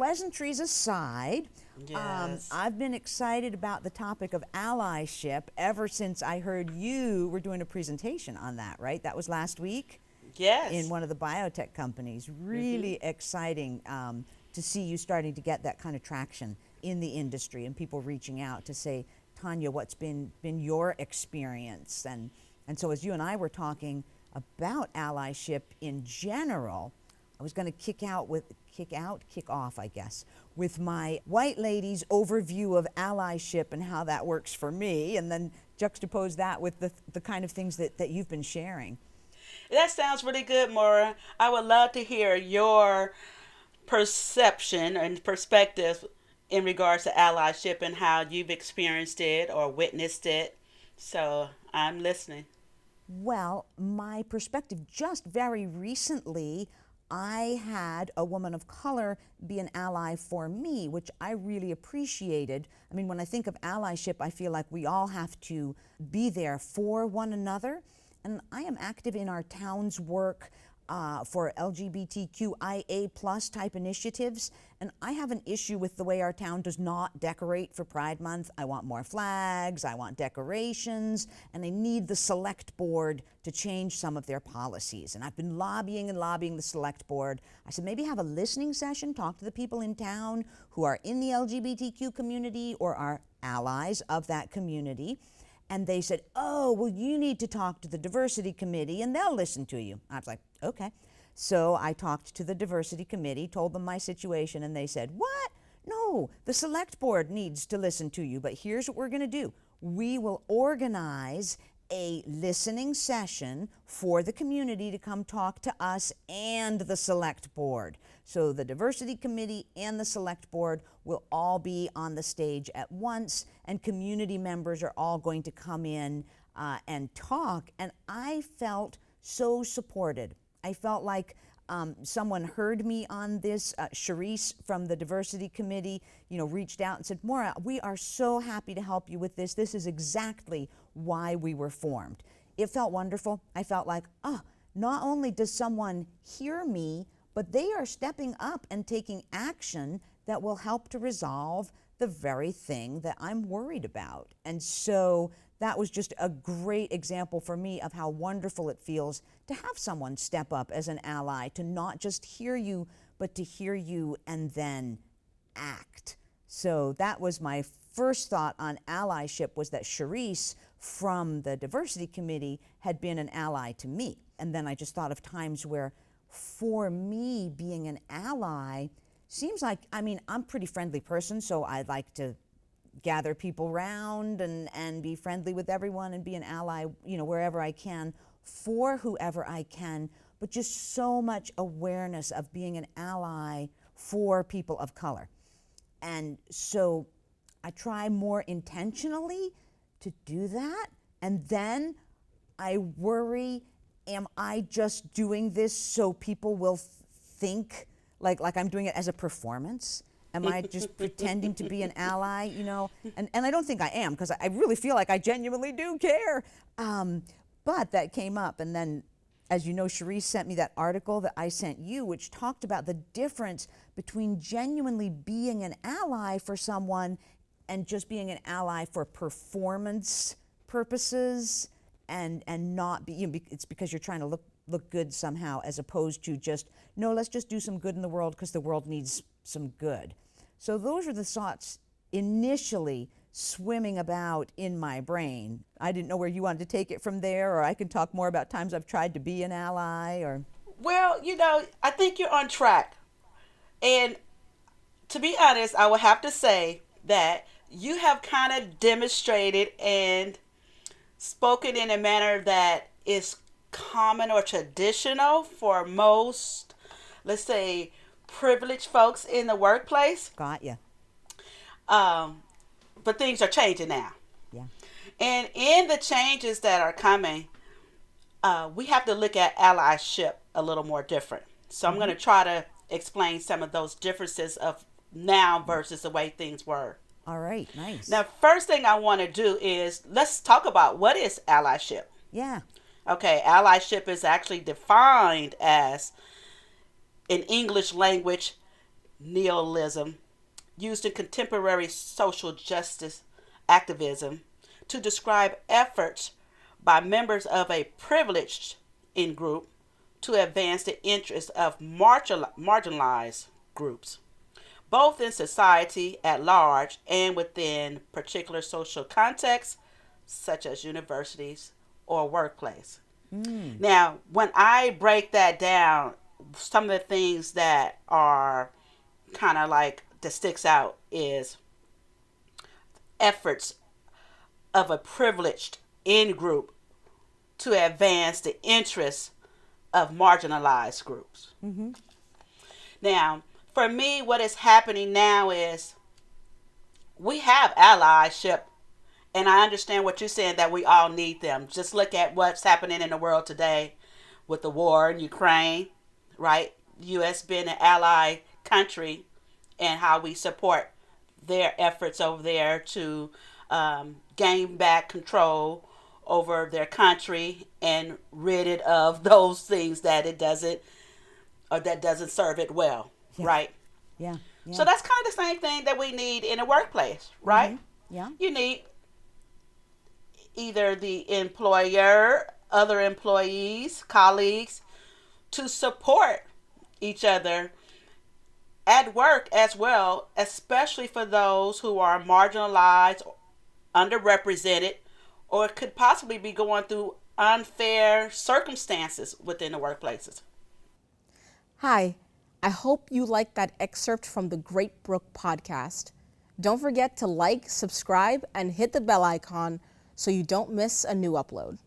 pleasantries aside, Yes. I've been excited about the topic of allyship ever since I heard you were doing a presentation on that, right? That was last week in Yes. one of the biotech companies. Mm-hmm. Really exciting to see you starting to get that kind of traction in the industry and people reaching out to say, Tanya, what's been your experience? And so as you and I were talking about allyship in general, I was going to kick off, I guess, with my white lady's overview of allyship and how that works for me, and then juxtapose that with the kind of things that you've been sharing. That sounds really good, Maura. I would love to hear your perception and perspective in regards to allyship and how you've experienced it or witnessed it. So I'm listening. Well, my perspective, just very recently, I had a woman of color be an ally for me, which I really appreciated. I mean, when I think of allyship, I feel like we all have to be there for one another. And I am active in our town's work for LGBTQIA plus type initiatives. And I have an issue with the way our town does not decorate for Pride Month. I want more flags, I want decorations, and I need the select board to change some of their policies. And I've been lobbying and lobbying the select board. I said, maybe have a listening session, talk to the people in town who are in the LGBTQ community or are allies of that community. And they said, oh, well, you need to talk to the diversity committee and they'll listen to you. I was like, okay. So I talked to the diversity committee, told them my situation, and they said, what? No, the select board needs to listen to you, but here's what we're going to do. We will organize a listening session for the community to come talk to us and the select board. So the diversity committee and the select board will all be on the stage at once, and community members are all going to come in and talk. And I felt so supported. I felt like someone heard me on this. Charisse from the diversity committee, reached out and said, Maura, we are so happy to help you with this. This is exactly why we were formed. It felt wonderful. I felt like, not only does someone hear me, but they are stepping up and taking action that will help to resolve the very thing that I'm worried about. And so that was just a great example for me of how wonderful it feels to have someone step up as an ally, to not just hear you, but to hear you and then act. So that was my first thought on allyship, was that Charisse from the diversity committee had been an ally to me. And then I just thought of times where, for me, being an ally seems like, I'm a pretty friendly person, so I like to gather people around and be friendly with everyone and be an ally, wherever I can, for whoever I can, but just so much awareness of being an ally for people of color. And so I try more intentionally to do that. And then I worry, am I just doing this so people will think like I'm doing it as a performance? Am I just pretending to be an ally, And I don't think I am, because I really feel like I genuinely do care. But that came up. And then, as you know, Charisse sent me that article that I sent you, which talked about the difference between genuinely being an ally for someone and just being an ally for performance purposes, and not be, it's because you're trying to look good somehow, as opposed to just, no, let's just do some good in the world because the world needs some good. So those are the thoughts initially swimming about in my brain. I didn't know where you wanted to take it from there, or I can talk more about times I've tried to be an ally, or... Well, I think you're on track. And to be honest, I would have to say that you have kind of demonstrated and spoken in a manner that is common or traditional for most, let's say, privileged folks in the workplace. Got ya. But things are changing now. Yeah. And in the changes that are coming, we have to look at allyship a little more different. So I'm going to try to explain some of those differences of now versus the way things were. All right, nice. Now, first thing I want to do is let's talk about what is allyship. Yeah. Okay, allyship is actually defined as, in English language, neoliberalism used in contemporary social justice activism to describe efforts by members of a privileged in group to advance the interests of marginalized groups, both in society at large and within particular social contexts, such as universities or workplace. Now, when I break that down, some of the things that are kind of like that sticks out is efforts of a privileged in group to advance the interests of marginalized groups. Now, for me, what is happening now is we have allyship, and I understand what you're saying that we all need them. Just look at what's happening in the world today with the war in Ukraine, right? U.S. being an ally country and how we support their efforts over there to gain back control over their country and rid it of those things that it doesn't or that doesn't serve it well, right? Yeah. Yeah. So that's kind of the same thing that we need in a workplace, right? Yeah. You need either the employer, other employees, colleagues to support each other at work as well, especially for those who are marginalized, underrepresented, or could possibly be going through unfair circumstances within the workplaces. Hi, I hope you liked that excerpt from the Great Brook Podcast. Don't forget to like, subscribe, and hit the bell icon so you don't miss a new upload.